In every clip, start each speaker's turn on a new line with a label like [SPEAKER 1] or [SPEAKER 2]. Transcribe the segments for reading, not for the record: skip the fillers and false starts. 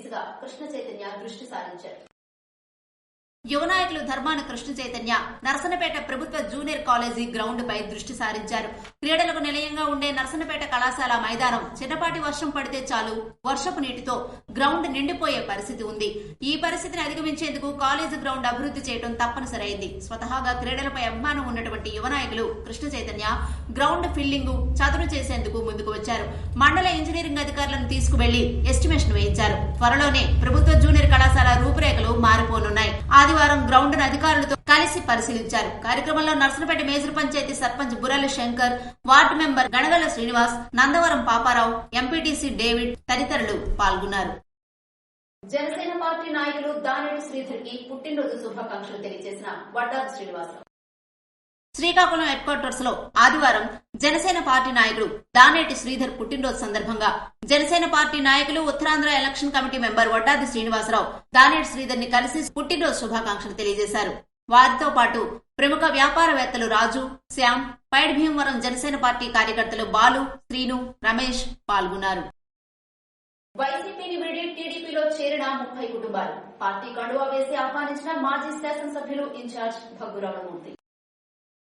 [SPEAKER 1] దిశగా కృష్ణ చైతన్య దృష్టి సారించారు.
[SPEAKER 2] యువ నాయకులు ధర్మాన కృష్ణ చైతన్య నర్సన్నపేట ప్రభుత్వ జూనియర్ కాలేజీ గ్రౌండ్ పై దృష్టి సారించారు. క్రీడలకు నిలయంగా ఉండే నర్సన్నపేట కళాశాల మైదానం చిన్నపాటి వర్షం పడితే చాలు వర్షపు నీటితో గ్రౌండ్ నిండిపోయే పరిస్థితి ఉంది. ఈ పరిస్థితిని అధిగమించేందుకు కాలేజీ గ్రౌండ్ అభివృద్ధి చేయడం తప్పనిసరైంది. స్వతహాగా క్రీడలపై అభిమానం ఉన్నటువంటి యువ నాయకులు కృష్ణ చైతన్య గ్రౌండ్ ఫిల్లింగ్ చదును చేసేందుకు ముందుకు వచ్చారు. మండల ఇంజనీరింగ్ అధికారులను తీసుకువెళ్లి ఎస్టిమేషన్ వేయించారు. త్వరలోనే ప్రభుత్వ జూనియర్ కళాశాల రూపురేఖలు మారిపోనున్నాయి. ఆదివారం గ్రౌండ్ అధికారులతో కలిసి పరిశీలించారు. కార్యక్రమంలో Narsannapeta major panchayat sarpanch Burrala Shankar, ward member Ganagalla Srinivas, Nandavaram Paparao, MPTC David తదితరులు పాల్గొన్నారు.
[SPEAKER 1] జనసేన పార్టీ నాయకులు దానేటి శ్రీధర్ కి పుట్టినరోజు శుభాకాంక్షలు తెలియజేసిన వడ్డాది శ్రీనివాస్.
[SPEAKER 2] శ్రీకాకుళం హెడ్ క్వార్టర్స్ లో ఆదివారం జనసేన పార్టీ నాయకుడు దానేటి శ్రీధర్ పుట్టినరోజు సందర్భంగా జనసేన పార్టీ నాయకులు Uttarandhra election committee member Vaddadi Srinivasarao Daneti Sridhar ని కలిసి పుట్టినరోజు శుభాకాంక్షలు తెలియజేశారు. వారితో పాటు ప్రముఖ వ్యాపారవేత్తలు రాజు, శ్యామ్, పైడి భీమవరం జనసేన పార్టీ కార్యకర్తలు బాలు, శ్రీను, రమేష్ పాల్గొన్నారు.
[SPEAKER 1] వైసీపీని వీడి టీడీపీలో చేరిన 30 కుటుంబాలు. పార్టీ కండువా వేసి ఆహ్వానించిన మాజీ శాసనసభ్యులు ఇన్ఛార్జ్ భగ్గురామమూర్తి.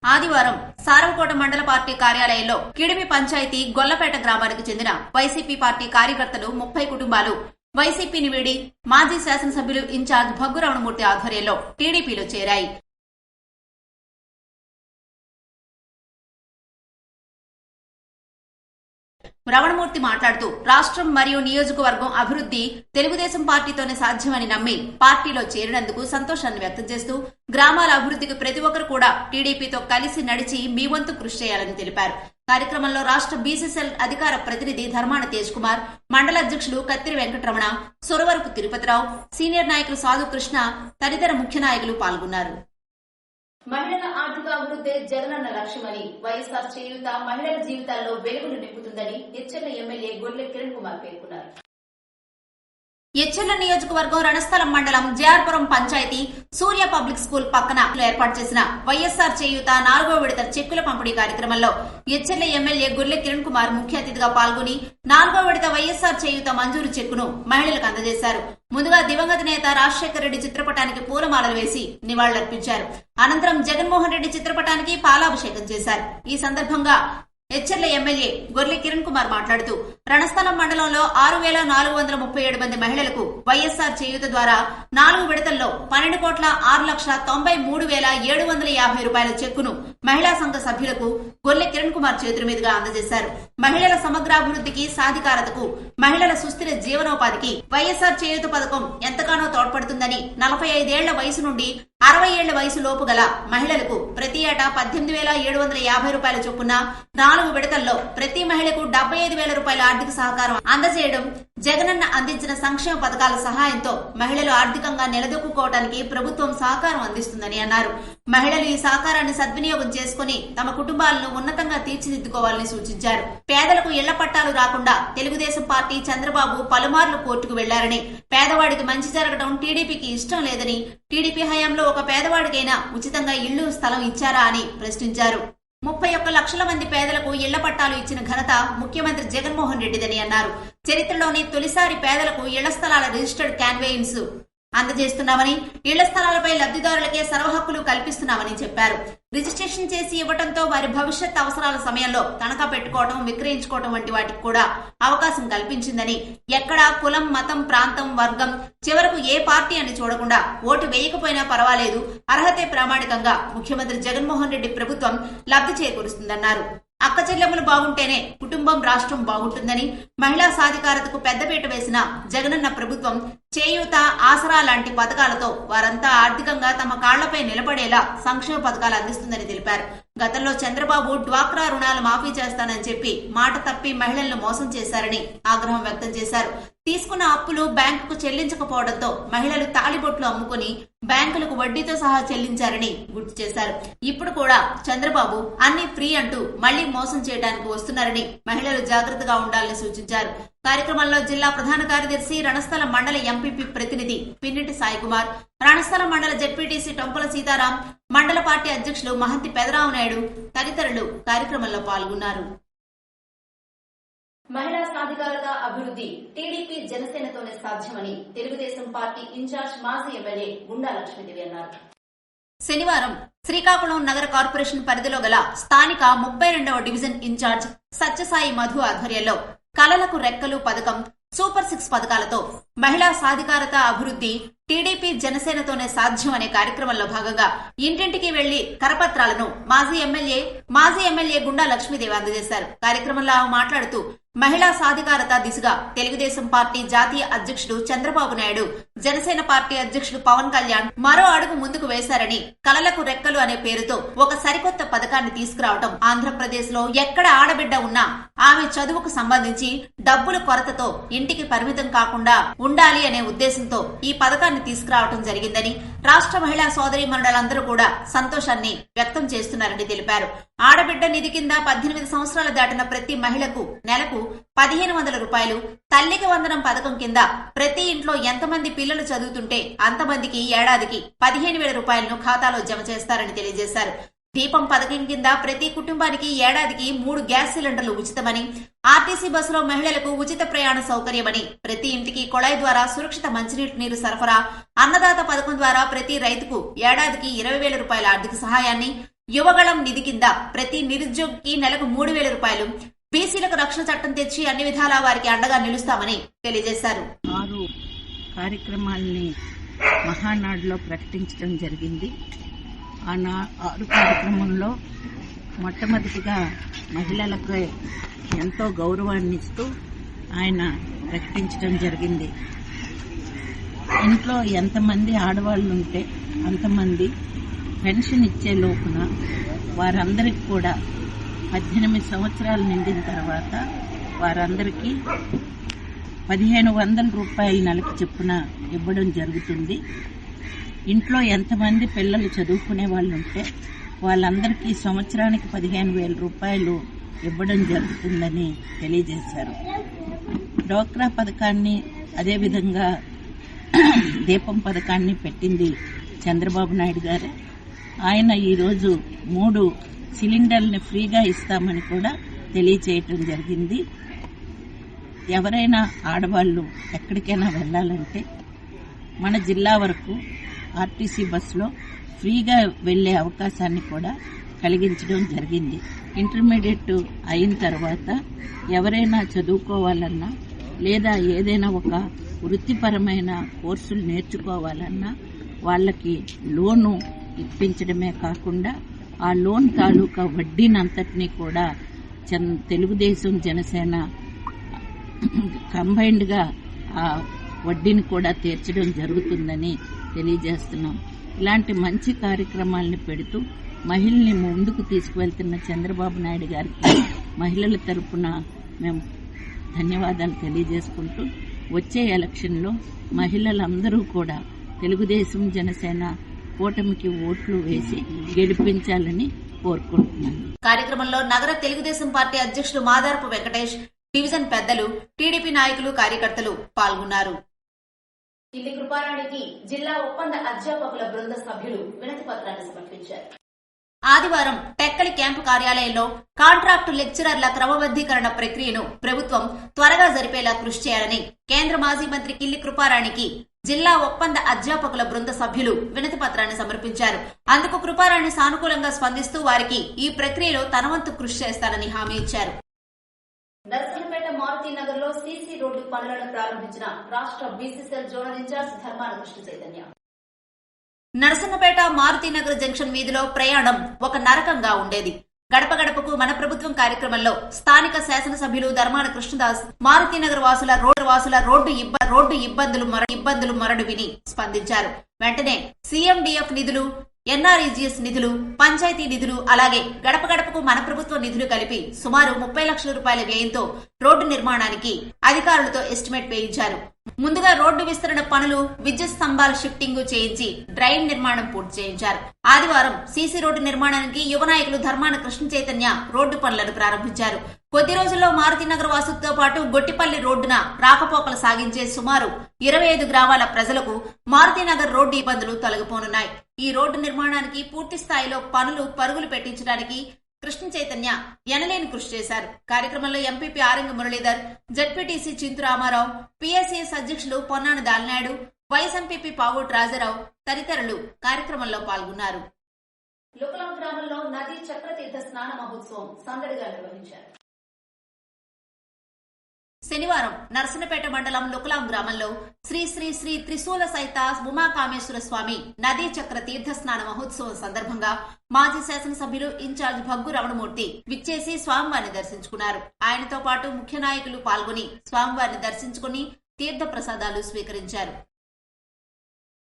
[SPEAKER 2] ఆదివారం సారవకోట మండల పార్టీ కార్యాలయంలో కిడిమి పంచాయతీ గొల్లపేట గ్రామానికి చెందిన వైసీపీ పార్టీ కార్యకర్తలు 30 కుటుంబాలు వైసీపీని వీడి మాజీ శాసనసభ్యులు ఇన్ఛార్జ్ భగ్గురామమూర్తి ఆధ్వర్యంలో టీడీపీలో చేరాయి. రమణమూర్తి మాట్లాడుతూ రాష్ట్రం మరియు నియోజకవర్గం అభివృద్ధి తెలుగుదేశం పార్టీతోనే సాధ్యమని నమ్మి పార్టీలో చేరినందుకు సంతోషాన్ని వ్యక్తం చేస్తూ గ్రామాల అభివృద్ధికి ప్రతి ఒక్కరు కూడా టీడీపీతో కలిసి నడిచి మీ వంతు కృషి చేయాలని తెలిపారు. కార్యక్రమంలో రాష్ట్ర బీసీసీఎల్ అధికార ప్రతినిధి ధర్మాన తేజ్ కుమార్, మండల అధ్యక్షులు కత్తిరి వెంకటరమణ, సురవరపు తిరుపతిరావు, సీనియర్ నాయకులు సాధు కృష్ణ తదితర ముఖ్య నాయకులు పాల్గొన్నారు.
[SPEAKER 1] మహిళల ఆర్థిక అభివృద్ధి జగనన్న లక్ష్యమని వైఎస్ఆర్ చేయూత మహిళల జీవితాల్లో వెలుగులు నింపుతుందని ఎచ్చెర్ల ఎమ్మెల్యే గొల్లె కిరణ్ కుమార్ పేర్కొన్నారు.
[SPEAKER 2] ఎచ్చెర్ల నియోజకవర్గం రణస్థలం మండలం జేఆర్పురం పంచాయతీ సూర్య పబ్లిక్ స్కూల్ పక్కన ఏర్పాటు చేసిన వైఎస్ఆర్ చేయూత 4వ విడత చెక్కుల పంపిణీ కార్యక్రమంలో ఎచ్చెర్ల ఎమ్మెల్యే గొల్లె కిరణ్ కుమార్ ముఖ్య అతిథిగా పాల్గొని 4వ విడత వైఎస్ఆర్ చేయూత మంజూరు చెక్కును మహిళలకు అందజేశారు. ముందుగా దివంగత నేత రాజశేఖర రెడ్డి చిత్రపటానికి పూలమాలలు వేసి నివాళులర్పించారు. అనంతరం జగన్మోహన్ రెడ్డి చిత్రపటానికి పాలాభిషేకం చేశారు. ఈ సందర్భంగా ఎచ్చెర్ల ఎమ్మెల్యే గొర్లె కిరణ్ కుమార్ మాట్లాడుతూ రణస్థలం మండలంలో 6,437 మంది మహిళలకు వైఎస్ఆర్ చేయూత ద్వారా 4 విడతల్లో 12,06,93,750 రూపాయల చెక్కును మహిళా సంఘ సభ్యులకు గొర్లె కిరణ్ కుమార్ చేతుల మీదుగా అందజేశారు. మహిళల సమగ్రాభివృద్ధికి, సాధికారతకు, మహిళల సుస్థిర జీవనోపాధికి వైఎస్ఆర్ చేయూత పథకం ఎంతగానో తోడ్పడుతుందని 45 ఏళ్ల వయసు నుండి 60 ఏళ్ల వయసు లోపు గల మహిళలకు ప్రతి ఏటా 18,750 రూపాయల చొప్పున 4 విడతల్లో ప్రతి మహిళకు 75,000 రూపాయల ఆర్థిక సహకారం అందజేయడం జగనన్న అందించిన సంక్షేమ పథకాల సహాయంతో మహిళలు ఆర్థికంగా నిలదొక్కుకోవడానికి ప్రభుత్వం సహకారం అందిస్తుందని అన్నారు. మహిళలు ఈ సహకారాన్ని సద్వినియోగం చేసుకుని తమ కుటుంబాలను ఉన్నతంగా తీర్చిదిద్దుకోవాలని సూచించారు. పేదలకు ఇళ్ల పట్టాలు రాకుండా తెలుగుదేశం పార్టీ చంద్రబాబు పలుమార్లు కోర్టుకు వెళ్లారని, పేదవాడికి మంచి జరగడం టీడీపీకి ఇష్టం లేదని, టీడీపీ హయాంలో ఒక పేదవాడికైనా ఉచితంగా ఇళ్లు, స్థలం ఇచ్చారా అని ప్రశ్నించారు. 31 లక్షల మంది పేదలకు ఇళ్ల పట్టాలు ఇచ్చిన ఘనత ముఖ్యమంత్రి జగన్మోహన్ రెడ్డిదని అన్నారు. చరిత్రలోనే తొలిసారి పేదలకు ఇళ్ల స్థలాల రిజిస్టర్డ్ క్యాన్వేయిన్స్ అందజేస్తున్నామని, ఇళ్ల స్థలాలపై లబ్ధిదారులకే సర్వహక్కులు కల్పిస్తున్నామని చెప్పారు. రిజిస్ట్రేషన్ చేసి ఇవ్వడంతో వారి భవిష్యత్ అవసరాల సమయంలో తనఖా పెట్టుకోవడం, విక్రయించుకోవడం వంటి వాటికి కూడా అవకాశం కల్పించిందని, ఎక్కడా కులం, మతం, ప్రాంతం, వర్గం, చివరకు ఏ పార్టీ అని చూడకుండా ఓటు వేయకపోయినా పర్వాలేదు, అర్హతే ప్రామాణికంగా ముఖ్యమంత్రి జగన్మోహన్ రెడ్డి ప్రభుత్వం లబ్ధి చేకూరుస్తుందన్నారు. అక్క చెల్లెమ్మలు బాగుంటేనే కుటుంబం, రాష్ట్రం బాగుంటుందని, మహిళా సాధికారతకు పెద్దపీట వేసిన జగనన్న ప్రభుత్వం చేయూత, ఆసరా లాంటి పథకాలతో వారంతా ఆర్థికంగా తమ కాళ్లపై నిలబడేలా సంక్షేమ పథకాలు అందిస్తుందని తెలిపారు. గతంలో చంద్రబాబు డ్వాక్రా రుణాలు మాఫీ చేస్తానని చెప్పి మాట తప్పి మహిళలను మోసం చేశారని ఆగ్రహం వ్యక్తం చేశారు. తీసుకున్న అప్పులు బ్యాంకుకు చెల్లించకపోవడంతో మహిళలు తాళిబొట్లు అమ్ముకుని బ్యాంకులకు వడ్డీతో సహా చెల్లించారని గుర్తు చేశారు. ఇప్పుడు కూడా చంద్రబాబు అన్ని ఫ్రీ అంటూ మళ్లీ మోసం చేయడానికి వస్తున్నారని మహిళలు జాగ్రత్తగా ఉండాలని సూచించారు. కార్యక్రమంలో జిల్లా ప్రధాన కార్యదర్శి, రణస్థలం మండల ఎంపీపీ ప్రతినిధి పిన్నిటి సాయికుమార్, రణస్థలం మండల జెడ్పీటీసీ టొంపల సీతారాం, మండల పార్టీ అధ్యక్షులు మహంతి పెదరావు నాయుడు తదితరులు కార్యక్రమంలో పాల్గొన్నారు.
[SPEAKER 1] మహిళా సాధికారత అభివృద్ధి టీడీపీ జనసేనతోనే సాధ్యమని తెలుగుదేశం పార్టీ ఇన్ఛార్జ్ మాజీ ఎమ్మెల్యే గుండా లక్ష్మీదేవి అన్నారు.
[SPEAKER 2] శనివారం శ్రీకాకుళం నగర కార్పొరేషన్ పరిధిలో గల స్థానిక 32వ డివిజన్ ఇన్ఛార్జ్ సత్యసాయి మధు ఆధ్వర్యంలో కలలకు రెక్కలు పథకం, సూపర్ 6 పథకాలతో మహిళా సాధికారత అభివృద్ధి టీడీపీ జనసేనతోనే సాధ్యం అనే కార్యక్రమంలో భాగంగా ఇంటింటికి వెళ్లి కరపత్రాలను మాజీ ఎమ్మెల్యే గుండా లక్ష్మీదేవి అందజేశారు. కార్యక్రమంలో ఆమె మాట్లాడుతూ మహిళా సాధికారత దిశగా తెలుగుదేశం పార్టీ జాతీయ అధ్యక్షుడు చంద్రబాబు నాయుడు, జనసేన పార్టీ అధ్యక్షుడు పవన్ కళ్యాణ్ మరో అడుగు ముందుకు వేశారని, కలలకు రెక్కలు అనే పేరుతో ఒక సరికొత్త పథకాన్ని తీసుకురావడం, ఆంధ్రప్రదేశ్ లో ఎక్కడ ఆడబిడ్డ ఉన్నా ఆమె చదువుకు సంబంధించి డబ్బుల కొరతతో ఇంటికి పరిమితం కాకుండా ఉండాలి అనే ఉద్దేశంతో ఈ పథకాన్ని తీసుకురావడం జరిగిందని, రాష్ట్ర మహిళా సోదరీమణులందరూ కూడా సంతోషాన్ని వ్యక్తం చేస్తున్నారని తెలిపారు. ఆడబిడ్డ నిధి కింద 18 సంవత్సరాలు దాటిన ప్రతి మహిళకు నెలకు 1500 రూపాయలు, తల్లికి వందనం పథకం కింద ప్రతి ఇంట్లో ఎంతమంది పిల్లలు చదువుతుంటే అంతమందికి ఏడాదికి 15,000 రూపాయలను ఖాతాలో జమ చేస్తారని తెలియజేశారు. దీపం పథకం కింద ప్రతి కుటుంబానికి ఏడాదికి 3 గ్యాస్ సిలిండర్లు ఉచితమని, ఆర్టీసీ బస్సులో మహిళలకు ఉచిత ప్రయాణ సౌకర్యమని, ప్రతి ఇంటికి కొళాయి ద్వారా సురక్షిత మంచినీరు సరఫరా, అన్నదాత పథకం ద్వారా ప్రతి రైతుకు ఏడాదికి 20,000 రూపాయల ఆర్థిక సహాయాన్ని, యువగళం నిధి కింద ప్రతి నిరుద్యోగికి నెలకు 3,000 రూపాయలు, బీసీలకు రక్షణ చట్టం తెచ్చి అన్ని విధాలా వారికి అండగా నిలుస్తామని తెలియజేశారు.
[SPEAKER 3] 6 కార్యక్రమాల్ని మహానాడులో ప్రకటించడం జరిగింది. ఆ 6 కార్యక్రమంలో మొట్టమొదటిగా మహిళలకు ఎంతో గౌరవాన్ని ఇస్తూ ఆయన ప్రకటించడం జరిగింది. ఇంట్లో ఎంతమంది ఆడవాళ్ళు ఉంటే అంతమంది పెన్షన్ ఇచ్చే లోపున వారందరికీ కూడా 18 సంవత్సరాలు నిండిన తర్వాత వారందరికీ 1,500 రూపాయలు నెలకు చొప్పున ఇవ్వడం జరుగుతుంది. ఇంట్లో ఎంతమంది పిల్లలు చదువుకునే వాళ్ళు ఉంటే వాళ్ళందరికీ సంవత్సరానికి 15,000 రూపాయలు ఇవ్వడం జరుగుతుందని తెలియజేశారు. డ్వాక్రా పథకాన్ని, అదేవిధంగా దీపం పథకాన్ని పెట్టింది చంద్రబాబు నాయుడు గారు. ఆయన ఈరోజు 3 సిలిండర్ని ఫ్రీగా ఇస్తామని కూడా తెలియచేయటం జరిగింది. ఎవరైనా ఆడవాళ్ళు ఎక్కడికైనా వెళ్ళాలంటే మన జిల్లా వరకు ఆర్టీసీ బస్సులో ఫ్రీగా వెళ్లే అవకాశాన్ని కూడా కలిగించడం జరిగింది. ఇంటర్మీడియట్ అయిన తర్వాత ఎవరైనా చదువుకోవాలన్నా లేదా ఏదైనా ఒక వృత్తిపరమైన కోర్సులు నేర్చుకోవాలన్నా వాళ్ళకి లోను ఇప్పించడమే కాకుండా ఆ లోన్ తాలూకా వడ్డీనంతటినీ కూడా తెలుగుదేశం జనసేన కంబైన్డ్ గా ఆ వడ్డీని కూడా తీర్చడం జరుగుతుందని తెలియజేస్తున్నాం. ఇలాంటి మంచి కార్యక్రమాలను పెడుతూ మహిళల్ని ముందుకు తీసుకువెళ్తున్న చంద్రబాబు నాయుడు గారికి మహిళల తరపున మేము ధన్యవాదాలు తెలియజేసుకుంటూ వచ్చే ఎలక్షన్లో మహిళలందరూ కూడా తెలుగుదేశం జనసేన కూటమికి ఓట్లు వేసి గెలిపించాలని కోరుకుంటున్నాను.
[SPEAKER 2] కార్యక్రమంలో నగర తెలుగుదేశం పార్టీ అధ్యక్షుడు మాదారపు వెంకటేష్, డివిజన్ పెద్దలు, టీడీపీ నాయకులు, కార్యకర్తలు పాల్గొన్నారు.
[SPEAKER 1] కిల్లి కృపారాణికి జిల్లా ఒప్పంద అధ్యాపకుల బృంద సభ్యులు వినతి పత్రాన్ని సమర్పించారు.
[SPEAKER 2] ఆదివారం టెక్కలి క్యాంపు కార్యాలయంలో కాంట్రాక్టు లెక్చరర్ల క్రమబద్దీకరణ ప్రక్రియను ప్రభుత్వం త్వరగా జరిపేలా కృషి చేయాలని కేంద్ర మాజీ మంత్రి కిల్లి కృపారాణికి జిల్లా ఒప్పంద అధ్యాపకుల బృంద సభ్యులు వినతి పత్రాన్ని సమర్పించారు. అందుకు కృపారాణి సానుకూలంగా స్పందిస్తూ వారికి ఈ ప్రక్రియలో తన వంతు కృషి చేస్తానని హామీ ఇచ్చారు.
[SPEAKER 1] నర్సన్నపేట మారుతి నగర్ లో సీసీ రోడ్డు పనులను ప్రారంభించిన రాష్ట్ర BCCL zonal incharge Dharmana Krishna Chaitanya.
[SPEAKER 2] Narasannapeta Marutinagar junction వీధిలో ప్రయాణం ఒక నరకంగా ఉండేది. గడప గడపకు మన ప్రభుత్వం కార్యక్రమంలో స్థానిక శాసనసభ్యులు ధర్మాన కృష్ణదాస్ మారుతినగర్ వాసుల రోడ్డు ఇబ్బందులు మరడు విని స్పందించారు. వెంటనే సీఎండీఎఫ్ నిధులు, ఎన్ఆర్ఈజీఎస్ నిధులు, పంచాయతీ నిధులు, అలాగే గడప గడపకు మన ప్రభుత్వ నిధులు కలిపి సుమారు 30 లక్షల రూపాయల వ్యయంతో రోడ్డు నిర్మాణానికి అధికారులతో ఎస్టిమేట్ వేయించారు. ముందుగా రోడ్డు విస్తరణ పనులు, విద్యుత్ స్తంభాల షిఫ్టింగ్ చేయించి డ్రైన్ నిర్మాణం పూర్తి చేయించారు. ఆదివారం సీసీ రోడ్డు నిర్మాణానికి యువ నాయకులు ధర్మాన కృష్ణ చైతన్య రోడ్డు పనులను ప్రారంభించారు. కొద్ది రోజుల్లో మారుతినగర్ వాసులతో పాటు గొట్టిపల్లి రోడ్డున రాకపోకలు సాగించే సుమారు 25 గ్రామాల ప్రజలకు మారుతినగర్ రోడ్డు ఇబ్బందులు తొలగిపోనున్నాయి. ఈ రోడ్డు నిర్మాణానికి పూర్తి స్థాయిలో పనులు పరుగులు పెట్టించడానికి కృష్ణ చైతన్య ఎనలేని కృషి చేశారు. కార్యక్రమంలో MPP Aringa Muralidhar, ZPTC Chintu Ramarao, PSCS అధ్యక్షులు పొన్నాన దాలినాయుడు, వైస్ ఎంపీపీ పావోటి రాజారావు తదితరులు కార్యక్రమంలో పాల్గొన్నారు.
[SPEAKER 1] లుకలాం గ్రామంలో నదీ చక్రతీర్థ స్నాన మహోత్సవం సందడిగా నిర్వహించారు.
[SPEAKER 2] శనివారం నర్సనపేట మండలం లుకలాం గ్రామంలో శ్రీ శ్రీ శ్రీ త్రిశూల సహిత ఉమాకామేశ్వర స్వామి నదీ చక్ర తీర్థ స్నాన మహోత్సవం సందర్భంగా మాజీ శాసనసభ్యులు ఇన్ఛార్జ్ భగ్గు రమణమూర్తి విచ్చేసి స్వామివారిని దర్శించుకున్నారు. ఆయనతో పాటు ముఖ్య నాయకులు పాల్గొని స్వామివారిని దర్శించుకుని తీర్థ ప్రసాదాలు స్వీకరించారు.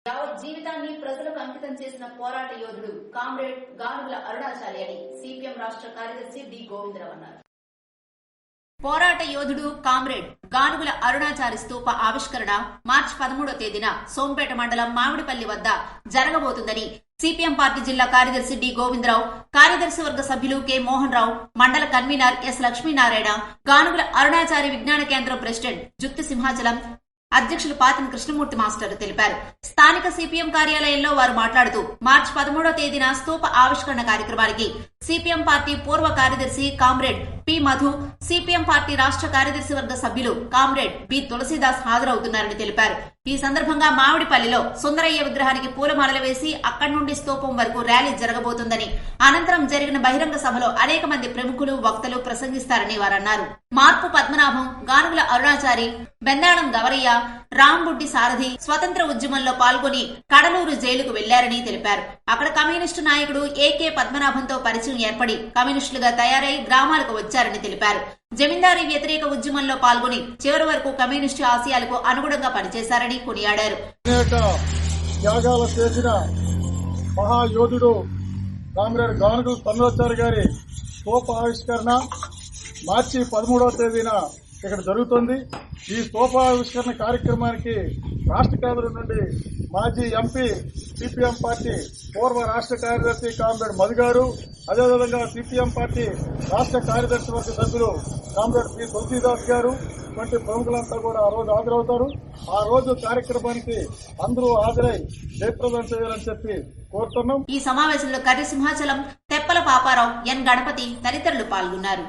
[SPEAKER 1] యావత్ జీవితాన్ని ప్రజలకు అంకితం చేసిన పోరాట యోధుడు కామ్రేడ్ గానుగుల అరుణాచారి అని సిపిఎం రాష్ట్ర కార్యదర్శి డి గోవిందరావు అన్నారు.
[SPEAKER 2] పోరాట యోధుడు కామ్రేడ్ గానుగుల అరుణాచారి స్తూప ఆవిష్కరణ మార్చి 13వ తేదీన సోంపేట మండలం మామిడిపల్లి వద్ద జరగబోతుందని సిపిఎం పార్టీ జిల్లా కార్యదర్శి డి గోవిందరావు, కార్యదర్శి వర్గ సభ్యులు కె మోహన్ రావు, మండల కన్వీనర్ ఎస్ లక్ష్మీనారాయణ, గానుగుల అరుణాచారి విజ్ఞాన కేంద్రం ప్రెసిడెంట్ జుత్తి సింహాచలం అధ్యక్షులు పాతిన కృష్ణమూర్తి మాస్టర్ తెలిపారు. స్థానిక సిపిఎం కార్యాలయంలో వారు మాట్లాడుతూ మార్చి 13వ తేదీన స్తూప ఆవిష్కరణ కార్యక్రమానికి సిపిఎం పార్టీ పూర్వ కార్యదర్శి comrade P Madhu, CPM party రాష్ట్ర కార్యదర్శి వర్గ సభ్యులు కామ్రేడ్ బి తులసీదాస్ హాజరవుతున్నారని తెలిపారు. ఈ సందర్భంగా మామిడిపల్లిలో సుందరయ్య విగ్రహానికి పూలమాలలు వేసి అక్కడి నుండి స్తూపం వరకు ర్యాలీ జరగబోతుందని, అనంతరం జరిగిన బహిరంగ సభలో అనేక మంది ప్రముఖులు, వక్తలు ప్రసంగిస్తారని వారన్నారు. మార్పు పద్మనాభం, గానుగుల అరుణాచారి, బెందాళం గవరయ్య, రాంబుడ్డి సారథి స్వతంత్ర ఉద్యమంలో పాల్గొని కడలూరు జైలుకు వెళ్లారని తెలిపారు. అక్కడ కమ్యూనిస్టు నాయకుడు ఏకే పద్మనాభంతో పరిచయం ఏర్పడి కమ్యూనిస్టులుగా తయారై గ్రామాలకు వచ్చారని తెలిపారు. జమీందారీ వ్యతిరేక ఉద్యమంలో పాల్గొని చివరి వరకు కమ్యూనిస్టు ఆశయాలకు అనుగుణంగా పనిచేశారని కొనియాడారు.
[SPEAKER 4] త్యాగాలు చేసిన మహాయోధుడు కామ్రేడ్ గానుగుల అరుణాచారి గారి స్తూప ఆవిష్కరణ మార్చి 13వ తేదీన ఇక్కడ జరుగుతుంది. ఈ స్తూపావిష్కరణ కార్యక్రమానికి రాష్ట్ర కేంద్రం నుండి మాజీ ఎంపీ, సిపిఎం పార్టీ పూర్వ రాష్ట్ర కార్యదర్శి కామ్రేడ్ మధు గారు, అదేవిధంగా సిపిఎం పార్టీ రాష్ట్ర కార్యదర్శి వర్గ సభ్యులు కామ్రేడ్ పి తులసీదాస్ గారు వంటి ప్రముఖులంతా కూడా ఆ రోజు హాజరవుతారు. ఆ రోజు కార్యక్రమానికి అందరూ హాజరై జయప్రదం చేయాలని చెప్పి కోరుతున్నాం.
[SPEAKER 2] ఈ సమావేశంలో కర్రి సింహాచలం, తెప్పల పాపారావు, ఎన్ గణపతి తదితరులు పాల్గొన్నారు.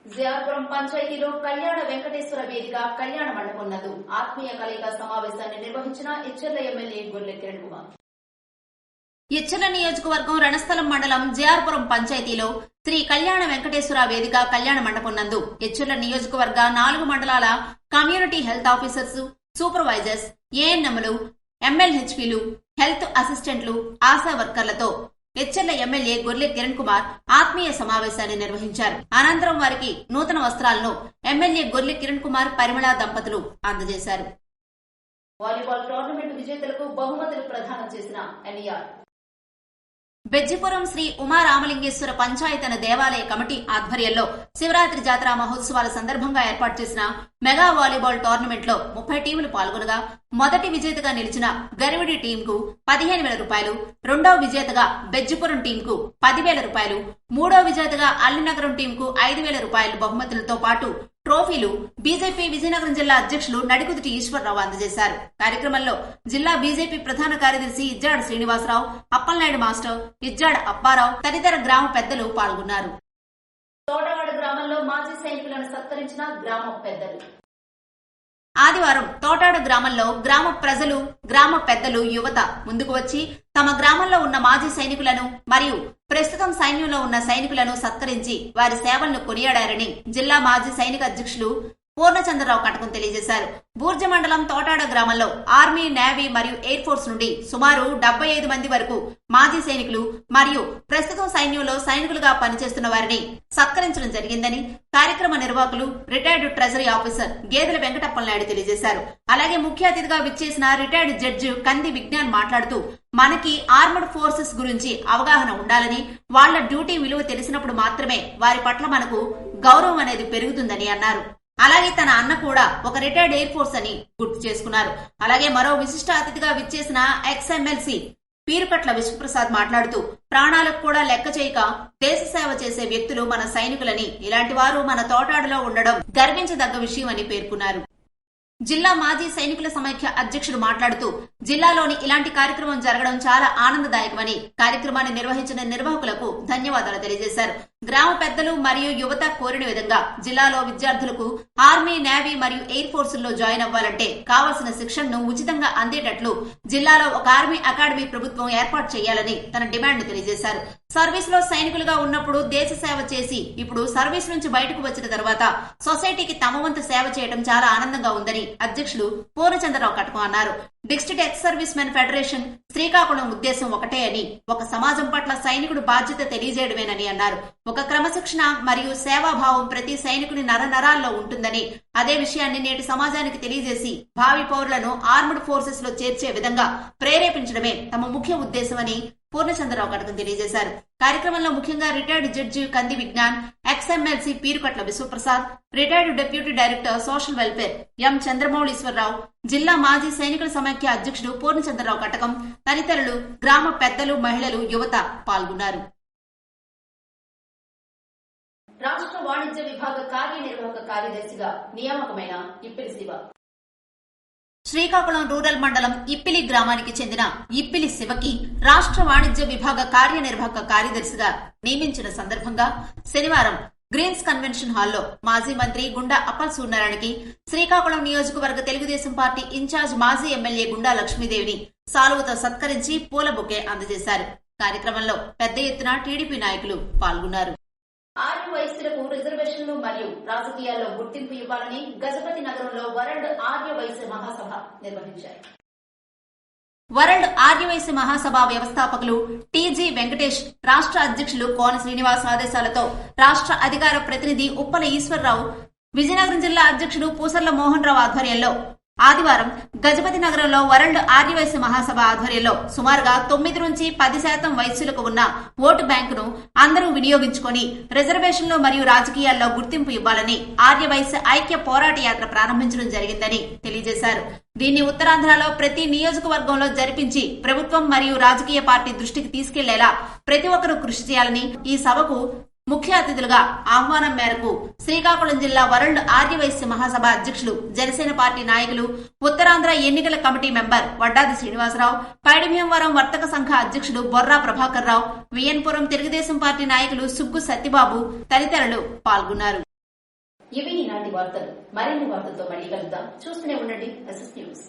[SPEAKER 1] జిఆర్పురం పంచాయతీలో కళ్యాణ వెంకటేశ్వర వేదిక కళ్యాణ మండపం నందు ఆత్మీయ కలయిక సమావేశాన్ని నిర్వహించిన ఇచ్చర్ల ఎమ్మెల్యే గొల్లె కిరణ్ కుమార్.
[SPEAKER 2] ఇచ్చర్ల నియోజకవర్గం రణస్థలం మండలం జిఆర్పురం పంచాయతీలో శ్రీ కళ్యాణ వెంకటేశ్వర వేదిక కళ్యాణ మండపం నందు ఇచ్చర్ల నియోజకవర్గ 4 మండలాల కమ్యూనిటీ హెల్త్ ఆఫీసర్స్, సూపర్వైజర్స్, ఏఎన్ఎంలు, ఎంఎల్హెచ్పీలు, హెల్త్ అసిస్టెంట్లు, ఆశా వర్కర్లతో ఇచ్చర్ల ఎమ్మెల్యే గొల్లె కిరణ్ కుమార్ ఆత్మీయ సమావేశాన్ని నిర్వహించారు. అనంతరం వారికి నూతన వస్త్రాలను ఎమ్మెల్యే గొల్లె కిరణ్ కుమార్, పరిమళ దంపతులు అందజేశారు.
[SPEAKER 1] వాలీబాల్ టోర్నమెంట్ విజేతలకు బహుమతులు ప్రదానం చేసిన ఎన్ఈఆర్.
[SPEAKER 2] బెజ్జిపురం శ్రీ ఉమారామలింగేశ్వర పంచాయతన దేవాలయ కమిటీ ఆధ్వర్యంలో శివరాత్రి జాతర మహోత్సవాల సందర్భంగా ఏర్పాటు చేసిన మెగా వాలీబాల్ టోర్నమెంట్ లో 30 టీములు పాల్గొనగా మొదటి విజేతగా నిలిచిన గరివిడి టీంకు 15,000 రూపాయలు, రెండవ విజేతగా బెజ్జిపురం టీంకు 10,000 రూపాయలు, మూడో విజేతగా అల్లినగరం టీంకు 5,000 రూపాయలు బహుమతులతో పాటు ట్రోఫీలు బీజేపీ విజయనగరం జిల్లా అధ్యక్షులు నడికుదుటి ఈశ్వరరావు అందజేశారు. కార్యక్రమంలో జిల్లా బీజేపీ ప్రధాన కార్యదర్శి ఇజ్జాడ శ్రీనివాసరావు, అప్పలనాయుడు మాస్టర్, ఇజ్జాడ అప్పారావు తదితర గ్రామ పెద్దలు పాల్గొన్నారు.
[SPEAKER 1] తోటవాడ గ్రామంలో మాజీ సైనికులను సత్కరించిన గ్రామ పెద్దలు.
[SPEAKER 2] ఆదివారం తోటాడ గ్రామంలో గ్రామ పెద్దలు, యువత ముందుకు వచ్చి తమ గ్రామంలో ఉన్న మాజీ సైనికులను మరియు ప్రస్తుతం సైన్యంలో ఉన్న సైనికులను సత్కరించి వారి సేవలను కొనియాడారని జిల్లా మాజీ సైనిక అధ్యక్షులు పూర్ణచంద్రరావు కటకం తెలియజేశారు. బూర్జ మండలం తోటాడ గ్రామంలో ఆర్మీ, నేవీ మరియు ఎయిర్ ఫోర్స్ నుండి సుమారు 75 మంది వరకు మాజీ సైనికులు మరియు ప్రస్తుతం సైన్యంలో సైనికులుగా పనిచేస్తున్న వారిని సత్కరించడం జరిగిందని కార్యక్రమ నిర్వాహకులు రిటైర్డ్ ట్రెజరీ ఆఫీసర్ గేదెల వెంకటప్పలనాయుడు తెలియజేశారు. అలాగే ముఖ్య అతిథిగా విచ్చేసిన రిటైర్డ్ జడ్జి కంది విజ్ఞాన్ మాట్లాడుతూ మనకి ఆర్మడ్ ఫోర్సెస్ గురించి అవగాహన ఉండాలని, వాళ్ల డ్యూటీ విలువ తెలిసినప్పుడు మాత్రమే వారి పట్ల మనకు గౌరవం అనేది పెరుగుతుందని అన్నారు. అలాగే తన అన్న కూడా ఒక రిటైర్డ్ ఎయిర్ ఫోర్స్ అని గుర్తు చేసుకున్నారు. అలాగే మరో విశిష్ట అతిథిగా విచ్చేసిన ఎక్స్ఎంఎల్సీ పీరుకట్ల విశ్వప్రసాద్ మాట్లాడుతూ ప్రాణాలకు కూడా లెక్క చేయక దేశ సేవ చేసే వ్యక్తులు మన సైనికులని, ఇలాంటి వారు మన తోటాడులో ఉండడం గర్వించదగ్గ విషయం అని పేర్కొన్నారు. జిల్లా మాజీ సైనికుల సమైక్య అధ్యక్షుడు మాట్లాడుతూ జిల్లాలోని ఇలాంటి కార్యక్రమం జరగడం చాలా ఆనందదాయకమని కార్యక్రమాన్ని నిర్వహించిన నిర్వాహకులకు ధన్యవాదాలు తెలియజేశారు. గ్రామ పెద్దలు మరియు యువత కోరిన విధంగా జిల్లాలో విద్యార్థులకు ఆర్మీ, నేవీ మరియు ఎయిర్ ఫోర్సుల్లో జాయిన్ అవ్వాలంటే కావాల్సిన శిక్షణను ఉచితంగా అందేటట్లు జిల్లాలో ఒక ఆర్మీ అకాడమీ ప్రభుత్వం ఏర్పాటు చేయాలని తన డిమాండ్ను తెలియజేశారు. సర్వీస్ లో సైనికులుగా ఉన్నప్పుడు దేశ సేవ చేసి ఇప్పుడు సర్వీస్ నుంచి బయటకు వచ్చిన తర్వాత సొసైటీకి తమ వంతు సేవ చేయడం చాలా ఆనందంగా ఉందని అధ్యక్షులు పూర్ణచంద్రరావు కటకం అన్నారు. District ex service men federation Srikakulam ఉద్దేశం ఒకటే అని, ఒక సమాజం పట్ల సైనికుడు బాధ్యత తెలియజేయడమేనని అన్నారు. ఒక క్రమశిక్షణ మరియు సేవాభావం ప్రతి సైనికుని నరనరాల్లో ఉంటుందని, అదే విషయాన్ని నేటి సమాజానికి తెలియజేసి భావి పౌరులను ఆర్మ్డ్ ఫోర్సెస్ లో చేర్చే విధంగా ప్రేరేపించడమే తమ ముఖ్య ఉద్దేశమని పూర్ణచంద్రరావు కటకం తెలియజేశారు. కార్యక్రమంలో ముఖ్యంగా retired judge Kandi Vignan, ex MLC Peerukatla Vishwaprasad, retired deputy director social welfare M Chandramouliswararao, జిల్లా మాజీ సైనికుల సమైక్య అధ్యక్షుడు పూర్ణచంద్రరావు కటకం తదితరులు, గ్రామ పెద్దలు, మహిళలు, యువత పాల్గొన్నారు.
[SPEAKER 1] రాష్ట్ర వాణిజ్య విభాగ కార్యనిర్వాహక కార్యదర్శిగా నియామకమైన ఇప్పిలి శివ
[SPEAKER 2] శ్రీకాకుళం రూరల్ మండలం ఇప్పిలి గ్రామానికి చెందిన ఇప్పిలి శివకి రాష్ట్ర వాణిజ్య విభాగ కార్యనిర్వాహక కార్యదర్శిగా నియమించిన సందర్భంగా శనివారం గ్రీన్స్ కన్వెన్షన్ హాల్లో మాజీ మంత్రి గుండా అప్పల్ సూర్యనారాయణకి శ్రీకాకుళం నియోజకవర్గ తెలుగుదేశం పార్టీ ఇన్ఛార్జ్ మాజీ ఎమ్మెల్యే గుండా లక్ష్మీదేవిని సాలువతో సత్కరించి పూల బొకే అందజేశారు. కార్యక్రమంలో పెద్ద ఎత్తున టీడీపీ నాయకులు పాల్గొన్నారు.
[SPEAKER 1] ఆర్య వైశ్యులకు రిజర్వేషన్లు మరియు రాజకీయాల్లో గుర్తింపు ఇవ్వాలని గజపతి నగరంలో వరల్డ్ ఆర్య వైశ్య మహాసభ నిర్వహించారు.
[SPEAKER 2] వరల్డ్ ఆర్యవైశ్య మహాసభ వ్యవస్థాపకులు టీజీ వెంకటేష్, రాష్ట్ర అధ్యక్షులు కోన శ్రీనివాస్ ఆదేశాలతో రాష్ట్ర అధికార ప్రతినిధి ఉప్పల ఈశ్వరరావు, విజయనగరం జిల్లా అధ్యక్షుడు పూసర్ల మోహన్ రావు ఆధ్వర్యంలో ఆదివారం గజపతి నగరంలో వరల్డ్ ఆర్యవైశ్య మహాసభ ఆధ్వర్యంలో సుమారుగా 9 నుంచి 10% వైశ్యులకు ఉన్న ఓటు బ్యాంకును అందరూ వినియోగించుకుని రిజర్వేషన్లు మరియు రాజకీయాల్లో గుర్తింపు ఇవ్వాలని ఆర్యవైశ్య ఐక్య పోరాట యాత్ర ప్రారంభించడం జరిగిందని తెలియజేశారు. దీన్ని ఉత్తరాంధ్రలో ప్రతి నియోజకవర్గంలో జరిపించి ప్రభుత్వం మరియు రాజకీయ పార్టీ దృష్టికి తీసుకెళ్లేలా ప్రతి ఒక్కరూ కృషి చేయాలని ఈ సభకు ముఖ్య అతిథులుగా ఆహ్వానం మేరకు శ్రీకాకుళం జిల్లా వరల్డ్ ఆర్యవైశ్య మహాసభ అధ్యక్షులు, జనసేన పార్టీ నాయకులు, ఉత్తరాంధ్ర ఎన్నికల కమిటీ మెంబర్ వడ్డాది శ్రీనివాసరావు, పైడిభీమవరం వర్తక సంఘ అధ్యక్షుడు బొర్రా ప్రభాకర్ రావు, విఎన్పురం తెలుగుదేశం పార్టీ నాయకులు సుగ్గు సత్యబాబు తదితరులు పాల్గొన్నారు.
[SPEAKER 1] ఇవి ఈనాటి వార్తలు. మరిన్ని వార్తలతో మళ్ళీ కలుద్దాం. చూస్తూనే ఉండండి SS న్యూస్.